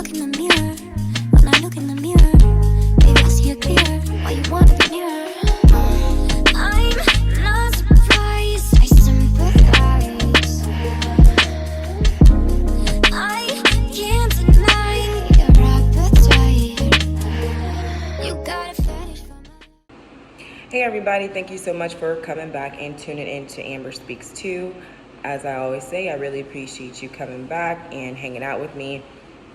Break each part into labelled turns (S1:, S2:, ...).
S1: look in the mirror, when I look in the mirror, baby, I see it clear. Why you wanna be nearer? I'm not surprised, I sympathize. I can't deny your appetite. You got a fetish for my...
S2: Hey everybody, thank you so much for coming back and tuning in to Amber Speaks 2. As I always say, I really appreciate you coming back and hanging out with me.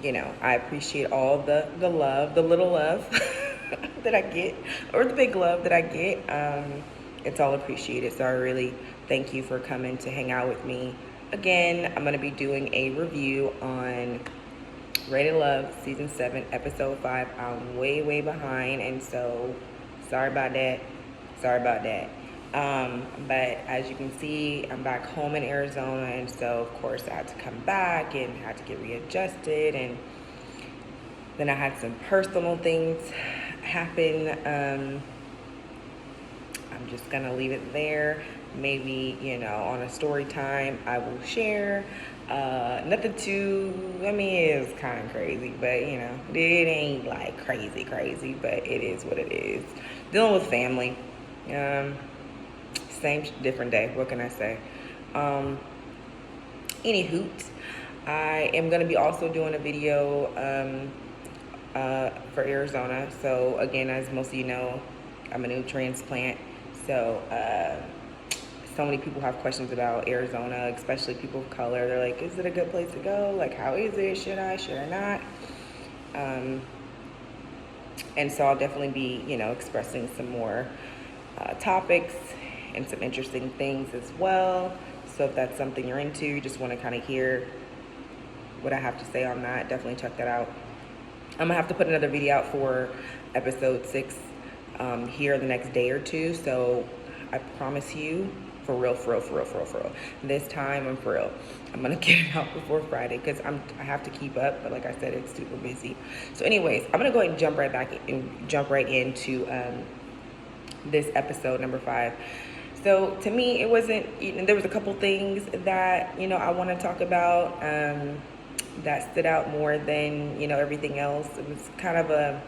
S2: You know, I appreciate all the love, the little love that I get, or the big love that I get. It's all appreciated, so I really thank you for coming to hang out with me. Again, I'm going to be doing a review on Rated Love Season 7, Episode 5. I'm way behind, and so sorry about that. But as you can see, I'm back home in Arizona, and so of course I had to come back and had to get readjusted, and then I had some personal things happen. I'm just gonna leave it there. Maybe, you know, on a story time I will share. Nothing too, I mean, it's kind of crazy, but you know, it ain't like crazy, but it is what it is. Dealing with family. Same different day, what can I say? Any hoot, I am going to be also doing a video for Arizona. So again, as most of you know, I'm a new transplant, so so many people have questions about Arizona, especially people of color. They're like, is it a good place to go? Like, how is it? Should I not? And so I'll definitely be, you know, expressing some more topics and some interesting things as well. So if that's something you're into, you just want to kind of hear what I have to say on that, definitely check that out. I'm gonna have to put another video out for episode 6 here in the next day or two. So I promise you, for real, this time I'm for real. I'm gonna get it out before Friday because I have to keep up, but like I said, it's super busy. So anyways, I'm gonna go ahead and jump right into this episode number 5. So to me, it wasn't, there was a couple things that, you know, I want to talk about that stood out more than, you know, everything else. It was kind of a,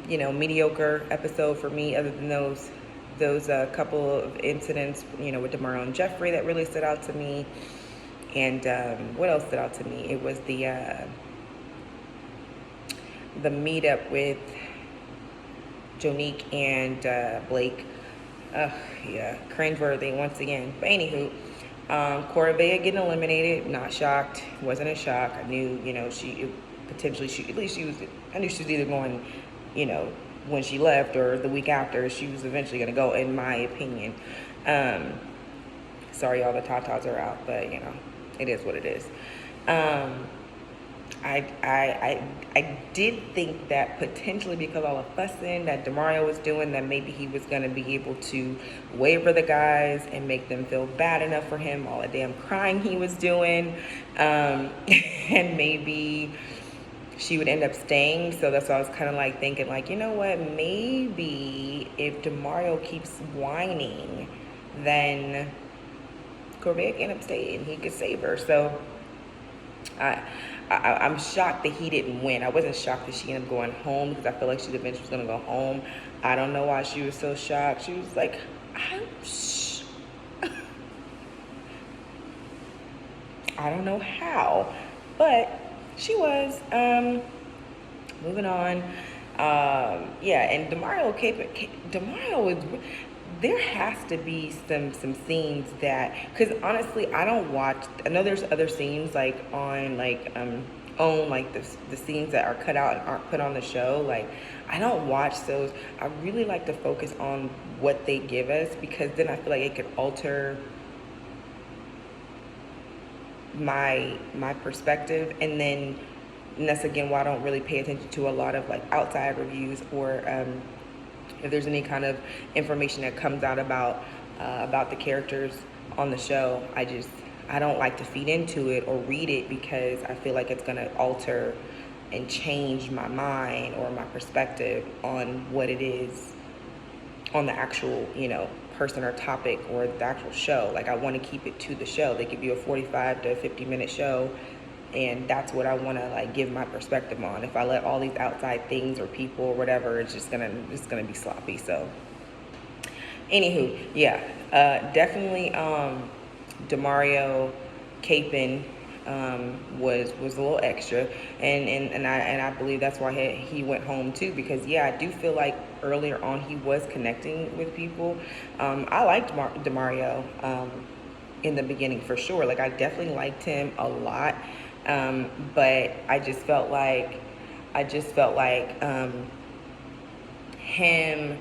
S2: you know, mediocre episode for me, other than those couple of incidents, you know, with Demario and Jeffrey that really stood out to me. And what else stood out to me? It was the meetup with Jonique and Blake. Yeah, cringeworthy once again. But anywho, Corvea getting eliminated, not shocked. Wasn't a shock. I knew, you know, I knew she was either going, you know, when she left or the week after, she was eventually going to go, in my opinion. Sorry all the tatas are out, but, you know, it is what it is. I did think that potentially because all the fussing that Demario was doing, that maybe he was going to be able to waver the guys and make them feel bad enough for him, all the damn crying he was doing, and maybe she would end up staying. So that's why I was kind of like thinking, like, you know what, maybe if Demario keeps whining, then Corvea can end up staying, he could save her. So I'm shocked that he didn't win. I wasn't shocked that she ended up going home because I feel like she eventually was going to go home. I don't know why she was so shocked. She was like, I don't know how, but she was. Moving on. Yeah, and Demario was... There has to be some scenes that, because honestly, I don't watch. I know there's other scenes like on like the scenes that are cut out and aren't put on the show. Like, I don't watch those. I really like to focus on what they give us, because then I feel like it could alter my perspective, and that's again why I don't really pay attention to a lot of like outside reviews, or if there's any kind of information that comes out about the characters on the show. I don't like to feed into it or read it, because I feel like it's going to alter and change my mind or my perspective on what it is on the actual, you know, person or topic or the actual show. Like, I want to keep it to the show. They give you a 45 to 50 minute show, And that's what I want to like give my perspective on. If I let all these outside things or people or whatever, it's gonna be sloppy. So anywho, yeah, definitely Demario Capon was a little extra, and I believe that's why he went home too, because yeah, I do feel like earlier on he was connecting with people. I liked Demario in the beginning for sure. Like I definitely liked him a lot, but I just felt like him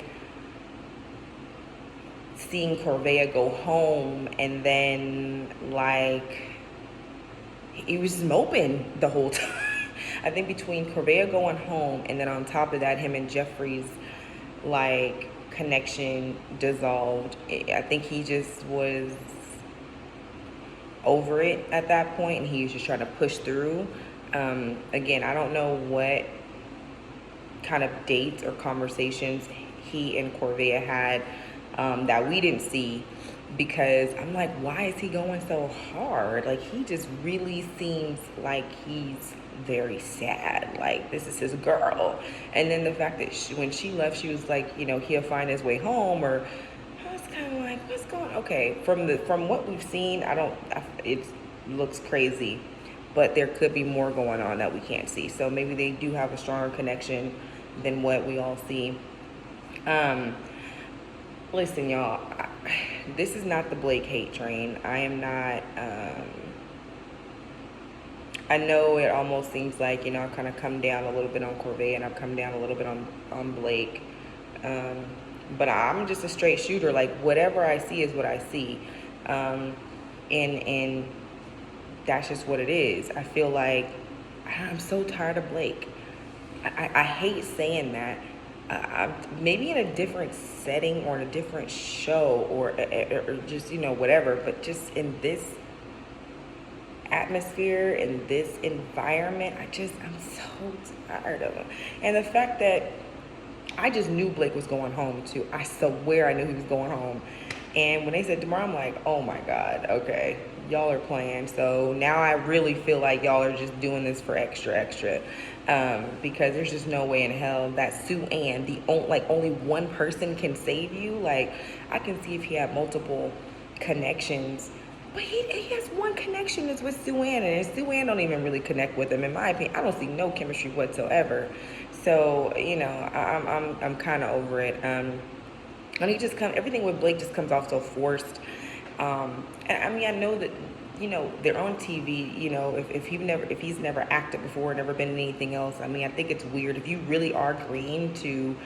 S2: seeing Corvea go home, and then like he was just moping the whole time. I think between Corvea going home and then on top of that, him and Jeffrey's like connection dissolved. I think he just was over it at that point, and he was just trying to push through. Again, I don't know what kind of dates or conversations he and Corvea had that we didn't see, because I'm like, why is he going so hard? Like, he just really seems like he's very sad. Like, this is his girl. And then the fact that when she left, she was like, you know, he'll find his way home, or I was kind of like, what's going on? Okay, from what we've seen, it looks crazy, but there could be more going on that we can't see. So maybe they do have a stronger connection than what we all see. Listen, y'all, this is not the Blake hate train. I am not, I know it almost seems like, you know, I've kind of come down a little bit on Corvée, and I've come down a little bit on Blake. But I'm just a straight shooter. Like, whatever I see is what I see. And that's just what it is. I feel like I'm so tired of Blake. I hate saying that. Maybe in a different setting or in a different show or just, you know, whatever, but just in this atmosphere, in this environment, I'm so tired of him. And the fact that I just knew Blake was going home too. I swear I knew he was going home. And when they said tomorrow, I'm like, oh my God, okay, y'all are playing. So now I really feel like y'all are just doing this for extra. Because there's just no way in hell that Sue Ann, only one person can save you. Like, I can see if he had multiple connections, but he has one connection is with Sue Ann, and Sue Ann don't even really connect with him. In my opinion, I don't see no chemistry whatsoever. So, you know, I'm kind of over it. And everything with Blake just comes off so forced. And I mean, I know that, you know, they're on TV, you know, if he's never acted before, never been in anything else. I mean, I think it's weird if you really are green to,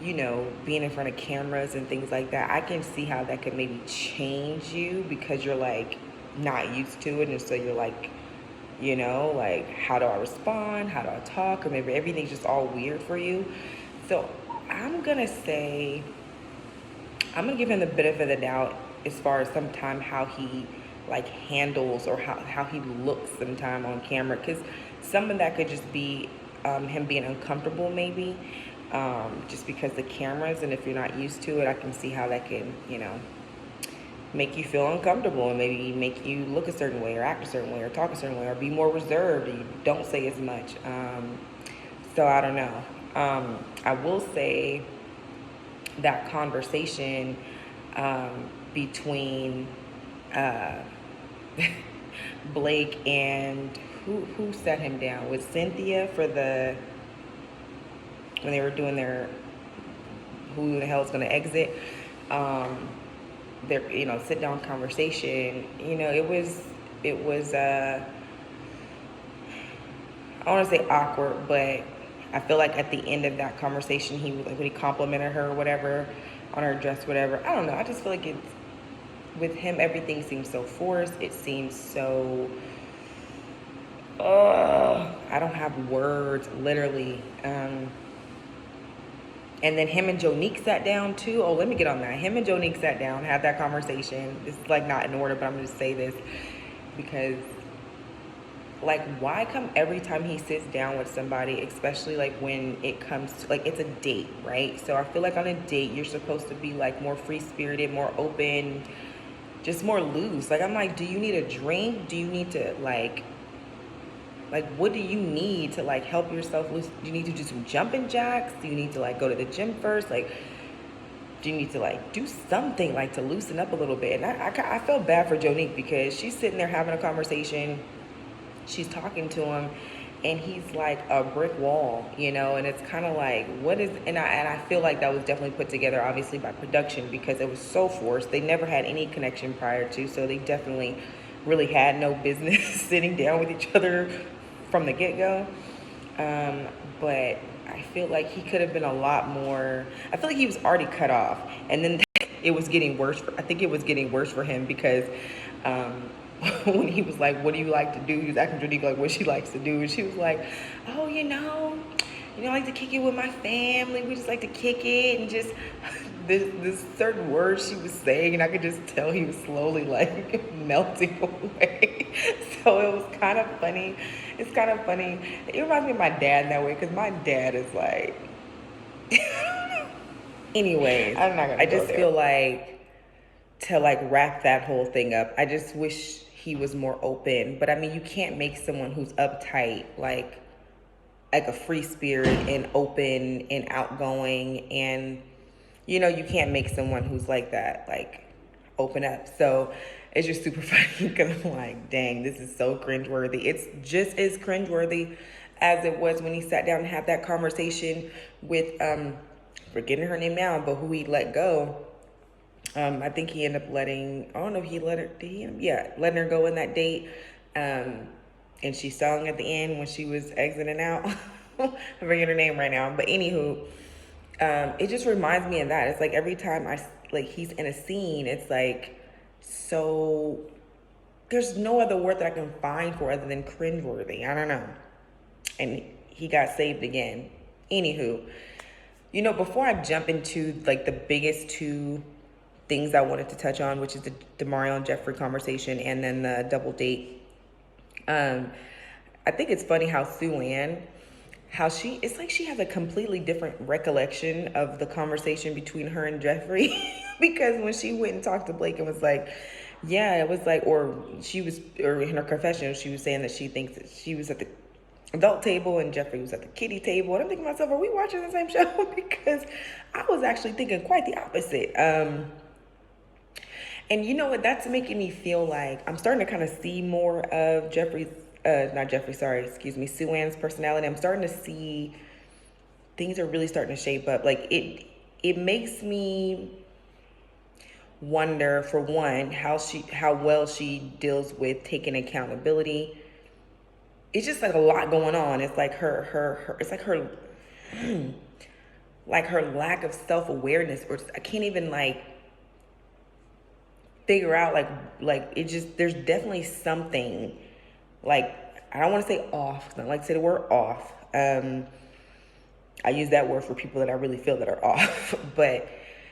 S2: you know, being in front of cameras and things like that. I can see how that could maybe change you, because you're like not used to it, and so you're like, you know, like, how do I respond? How do I talk? Or maybe everything's just all weird for you. So I'm gonna give him the benefit of the doubt as far as sometime how he like handles or how he looks sometime on camera, because some of that could just be him being uncomfortable maybe, just because the cameras, and if you're not used to it, I can see how that can, you know, make you feel uncomfortable and maybe make you look a certain way or act a certain way or talk a certain way or be more reserved, and you don't say as much. So I don't know. I will say that conversation between Blake and who set him down with Cynthia when they were doing their who the hell's gonna exit, their, you know, sit down conversation. You know, it was I don't want to say awkward, but I feel like at the end of that conversation, he was like, when he complimented her or whatever on her dress, whatever. I don't know. I just feel like with him, everything seems so forced. It seems so, I don't have words, literally. And then him and Jonique sat down too. Oh, let me get on that. Him and Jonique sat down, had that conversation. This is like not in order, but I'm going to say this because, like, why come every time he sits down with somebody, especially like when it comes to, like, it's a date, right? So I feel like on a date, you're supposed to be like more free-spirited, more open, just more loose. Like, I'm like, do you need a drink? Do you need to like what do you need to like help yourself loose? Do you need to do some jumping jacks? Do you need to like go to the gym first? Like, do you need to like do something like to loosen up a little bit? And I felt bad for Jonique because she's sitting there having a conversation. She's talking to him, and he's like a brick wall, you know. And it's kind of like, what is? And I feel like that was definitely put together, obviously by production, because it was so forced. They never had any connection prior to, so they definitely really had no business sitting down with each other from the get go. But I feel like he could have been a lot more. I feel like he was already cut off, and then it was getting worse. I think it was getting worse for him because when he was like, "What do you like to do?" He was asking Jonique like what she likes to do, and she was like, "Oh, I like to kick it with my family. We just like to kick it and just." This certain words she was saying, and I could just tell he was slowly like melting away. So it was kind of funny. It's kind of funny. It reminds me of my dad in that way, because my dad is like. Anyways,
S3: I'm not gonna
S2: I
S3: go
S2: just
S3: there.
S2: feel like to like wrap that whole thing up, I just wish he was more open. But I mean, you can't make someone who's uptight like a free spirit and open and outgoing, and you can't make someone who's like that like open up. So it's just super funny because I'm like, dang, this is so cringeworthy. It's just as cringeworthy as it was when he sat down and had that conversation with forgetting her name now, but who he let go. I think he ended up letting, I don't know if he let her, did he? Yeah, letting her go in that date. And she sung at the end when she was exiting out. I'm forgetting her name right now. But anywho, it just reminds me of that. It's like every time he's in a scene, it's like, so there's no other word that I can find for other than cringeworthy. I don't know. And he got saved again. Anywho, before I jump into like the biggest two things I wanted to touch on, which is the Demario and Jeffrey conversation and then the double date, I think it's funny how Sue-Ann, it's like she has a completely different recollection of the conversation between her and Jeffrey. Because when she went and talked to Blake and was like, yeah, it was like, or in her confession, she was saying that she thinks that she was at the adult table and Jeffrey was at the kiddie table. And I'm thinking to myself, are we watching the same show? Because I was actually thinking quite the opposite. And you know what? That's making me feel like I'm starting to kind of see more of Sue-Ann's personality. I'm starting to see things are really starting to shape up. Like it makes me wonder, for one, how well she deals with taking accountability. It's just like a lot going on. It's like her it's like her like her lack of self-awareness, or I can't even like figure out like it just, there's definitely something, like, I don't want to say off, 'cause I don't like to say the word off. I use that word for people that I really feel that are off. But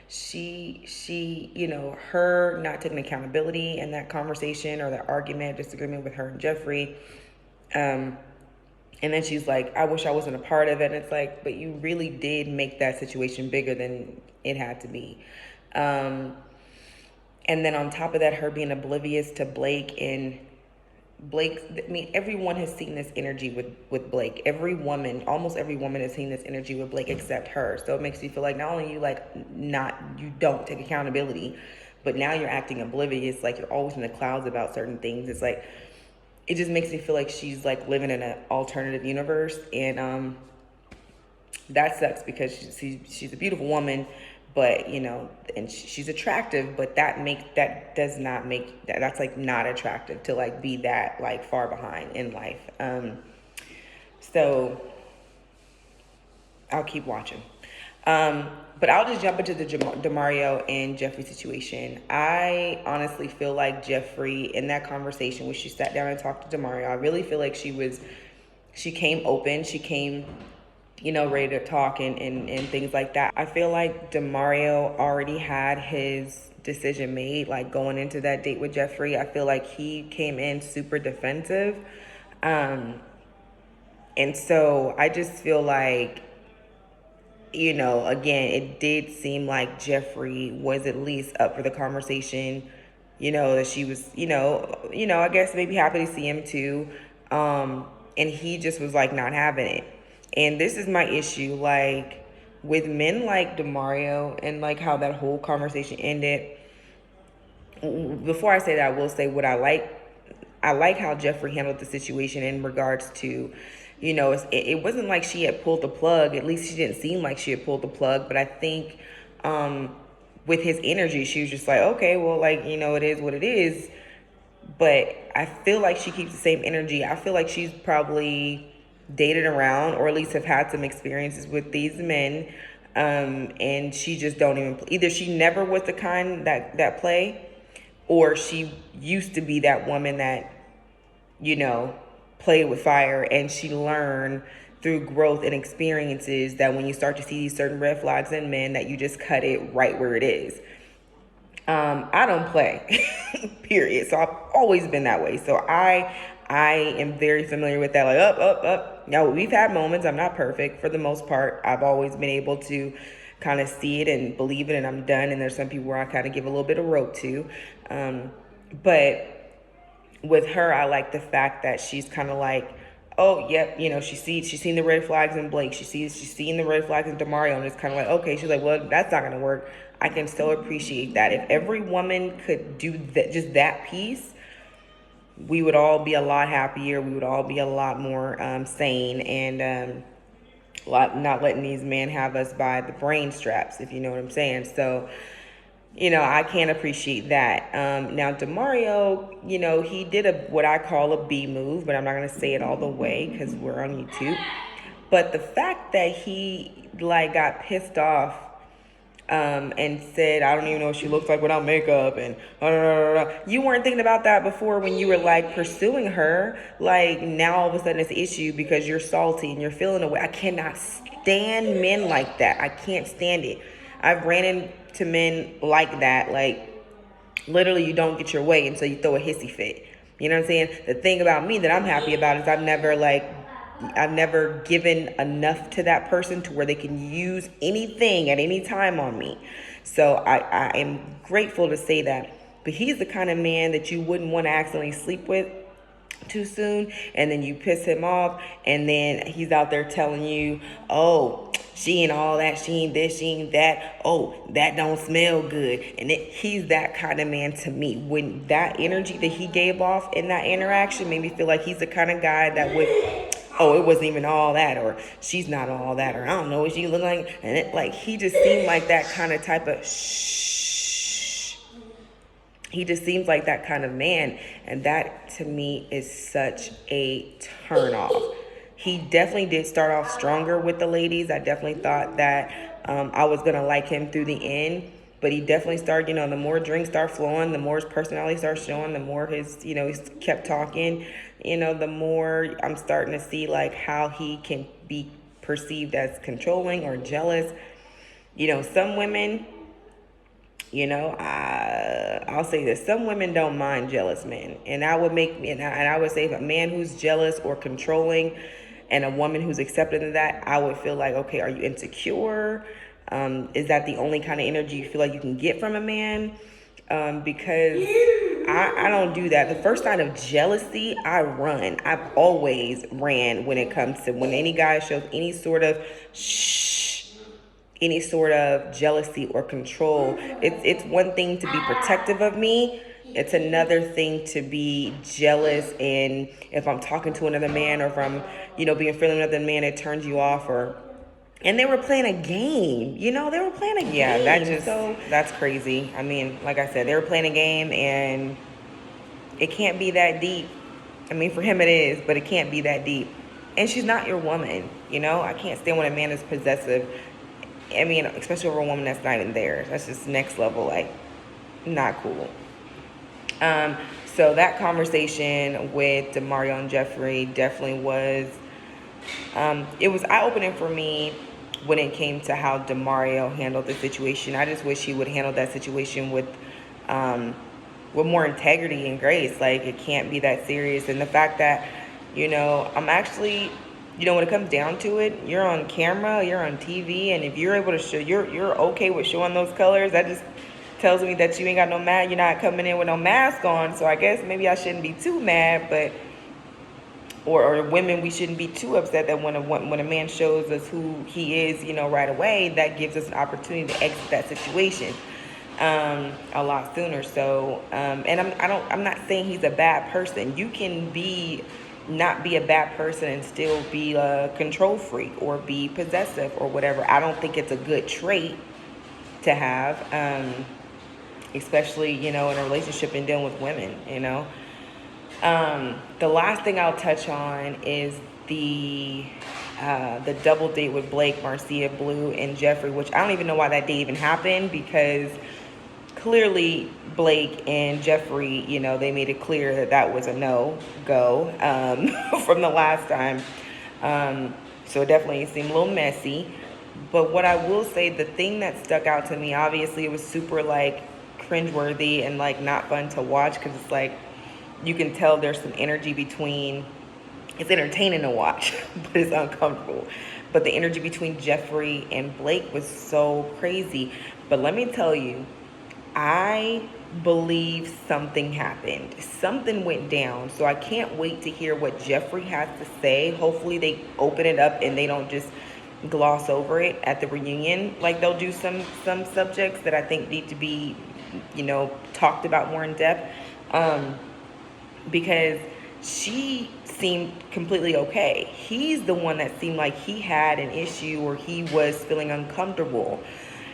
S2: she her not taking accountability in that conversation or that argument, disagreement with her and Jeffrey, and then she's like, I wish I wasn't a part of it. And it's like, but you really did make that situation bigger than it had to be. And then on top of that, her being oblivious to Blake. And everyone has seen this energy with Blake. Almost every woman has seen this energy with Blake except her. So it makes you feel like not only you don't take accountability, but now you're acting oblivious, like you're always in the clouds about certain things. It's like, it just makes me feel like she's like living in an alternative universe. And that sucks, because she's a beautiful woman, but and she's attractive, but that's like not attractive to like be that like far behind in life. So I'll keep watching. But I'll just jump into the Demario and Jeffrey situation. I honestly feel like Jeffrey, in that conversation when she sat down and talked to Demario, I really feel like she came open. She came ready to talk and things like that. I feel like Demario already had his decision made, like going into that date with Jeffrey. I feel like he came in super defensive. And so I just feel like, again, it did seem like Jeffrey was at least up for the conversation. that she was, I guess maybe happy to see him too. And he just was like not having it. And this is my issue, like with men like Demario and like how that whole conversation ended. Before I say that, I will say what I like. I like how Jeffrey handled the situation in regards to, it wasn't like she had pulled the plug. At least she didn't seem like she had pulled the plug. But I think with his energy, she was just like, okay, well, like, it is what it is. But I feel like she keeps the same energy. I feel like she's probably dated around, or at least have had some experiences with these men. And she just don't even, either she never was the kind that play, or she used to be that woman that, played with fire, and she learned through growth and experiences that when you start to see these certain red flags in men, that you just cut it right where it is. I don't play, period. So I've always been that way. So I am very familiar with that. Like up. Now we've had moments. I'm not perfect for the most part. I've always been able to kind of see it and believe it, and I'm done. And there's some people where I kind of give a little bit of rope to. But with her, I like the fact that she's kind of like, oh, yep, she's seen the red flags in Blake. She's seen the red flags in Demario, and it's kind of like, okay, she's like, well, that's not gonna work. I can still appreciate that. If every woman could do that, just that piece, we would all be a lot happier. We would all be a lot more sane, and not letting these men have us by the brain straps, if you know what I'm saying. So, I can't appreciate that. Now, Demario, he did what I call a B move, but I'm not going to say it all the way because we're on YouTube. But the fact that he, got pissed off and said, I don't even know what she looks like without makeup, and you weren't thinking about that before when you were, pursuing her. Now all of a sudden it's an issue because you're salty and you're feeling away. I cannot stand men like that. I can't stand it. I've ran into men like that, literally you don't get your way until you throw a hissy fit. You know what I'm saying? The thing about me that I'm happy about is I've never given enough to that person to where they can use anything at any time on me. So I am grateful to say that. But he's the kind of man that you wouldn't want to accidentally sleep with too soon, and then you piss him off, and then he's out there telling you, oh, she ain't all that, she ain't this, she ain't that, oh, that don't smell good. And he's that kind of man to me. When that energy that he gave off in that interaction made me feel like he's the kind of guy that would, oh, it wasn't even all that, or she's not all that, or I don't know what she look like. And he just seemed like that kind of type of he just seems like that kind of man. And that to me is such a turn off. He definitely did start off stronger with the ladies. I definitely thought that I was going to like him through the end. But he definitely started, the more drinks start flowing, the more his personality starts showing, the more his, he kept talking, the more I'm starting to see how he can be perceived as controlling or jealous. Some women, I'll say this: some women don't mind jealous men, and I would say if a man who's jealous or controlling, and a woman who's accepting of that, I would feel like, okay, are you insecure? Is that the only kind of energy you feel like you can get from a man? Because I don't do that. The first sign of jealousy, I run. I've always ran when it comes to when any guy shows any sort of jealousy or control. It's one thing to be protective of me. It's another thing to be jealous, and if I'm talking to another man, or if I'm, being friendly with another man, it turns you off. And they were playing a game, they were playing a game. Yeah, that's crazy. I mean, like I said, they were playing a game, and it can't be that deep. I mean, for him it is, but it can't be that deep. And she's not your woman, I can't stand when a man is possessive. I mean, especially over a woman that's not even there. That's just next level, not cool. So that conversation with Demario and Jeffrey definitely was, it was eye-opening for me when it came to how Demario handled the situation. I just wish he would handle that situation with more integrity and grace. It can't be that serious. And the fact that, I'm actually, when it comes down to it, you're on camera, you're on TV, and if you're able to show, you're okay with showing those colors, that tells me that you ain't got no mask, you're not coming in with no mask on. So I guess maybe I shouldn't be too mad, but or women, we shouldn't be too upset that when a man shows us who he is, right away, that gives us an opportunity to exit that situation a lot sooner. So, and I'm not saying he's a bad person. You can not be a bad person and still be a control freak or be possessive or whatever. I don't think it's a good trait to have, especially, in a relationship and dealing with women, The last thing I'll touch on is the double date with Blake, Marcia, Blue, and Jeffrey, which I don't even know why that date even happened, because clearly Blake and Jeffrey, they made it clear that was a no-go from the last time. So it definitely seemed a little messy. But what I will say, the thing that stuck out to me, obviously it was super cringeworthy and not fun to watch, because it's you can tell there's some energy between, it's entertaining to watch, but it's uncomfortable. But the energy between Jeffrey and Blake was so crazy. But let me tell you, I believe something happened. Something went down. So I can't wait to hear what Jeffrey has to say. Hopefully they open it up and they don't just gloss over it at the reunion. They'll do some subjects that I think need to be, talked about more in depth. Because she seemed completely okay. He's the one that seemed like he had an issue or he was feeling uncomfortable.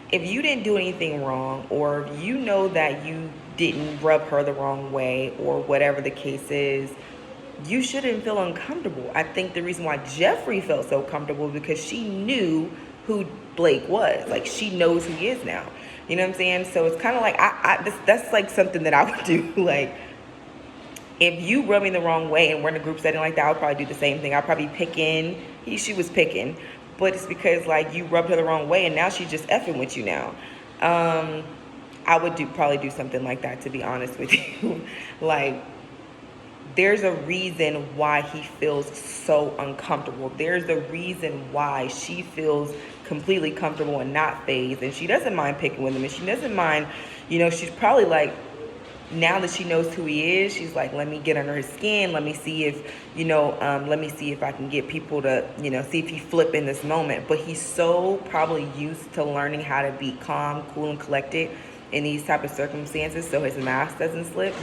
S2: If you didn't do anything wrong, or that you didn't rub her the wrong way, or whatever the case is, you shouldn't feel uncomfortable. I think the reason why Jeffrey felt so comfortable because she knew who Blake was. She knows who he is now. You know what I'm saying? So it's kind of that's something that I would do. If you rub me the wrong way and we're in a group setting like that, I would probably do the same thing. I'd probably picking. She was picking. But it's because, you rubbed her the wrong way, and now she's just effing with you now. I would probably do something like that, to be honest with you. There's a reason why he feels so uncomfortable. There's a reason why she feels completely comfortable and not fazed. And she doesn't mind picking with him. And she doesn't mind, she's probably now that she knows who he is, she's let me get under his skin. Let me see if, let me see if I can get people to, see if he flip in this moment. But he's so probably used to learning how to be calm, cool, and collected in these type of circumstances so his mask doesn't slip,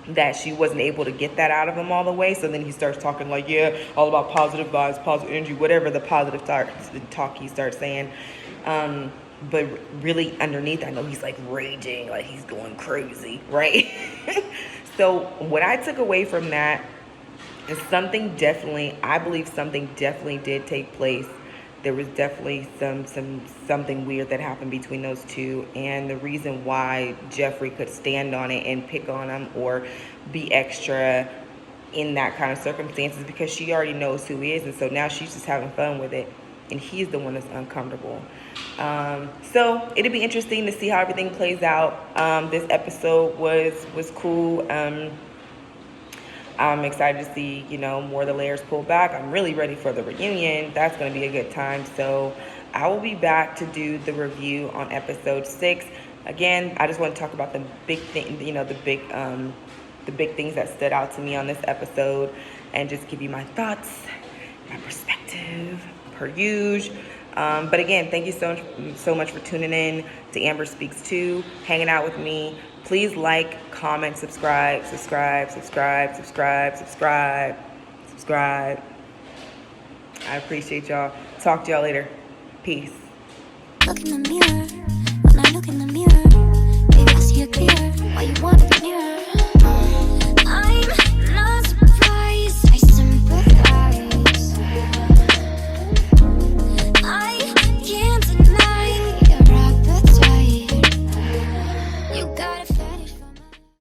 S2: that she wasn't able to get that out of him all the way. So then he starts talking all about positive vibes, positive energy, whatever the positive talk he starts saying. But really underneath, I know he's raging, he's going crazy, right? So what I took away from that is I believe something definitely did take place. There was definitely something weird that happened between those two. And the reason why Jeffrey could stand on it and pick on him or be extra in that kind of circumstances, because she already knows who he is. And so now she's just having fun with it. And he's the one that's uncomfortable. So it'll be interesting to see how everything plays out. This episode was cool. I'm excited to see, more of the layers pulled back. I'm really ready for the reunion. That's going to be a good time. So I will be back to do the review on episode 6. Again, I just want to talk about the big thing, the big things that stood out to me on this episode, and just give you my thoughts, my perspective, per usual. But again, thank you so much for tuning in to Amber Speaks 2, hanging out with me. Please comment, subscribe. I appreciate y'all. Talk to y'all later. Peace.
S1: Look in the mirror. When I look in the mirror, baby, I see it clear. Why you want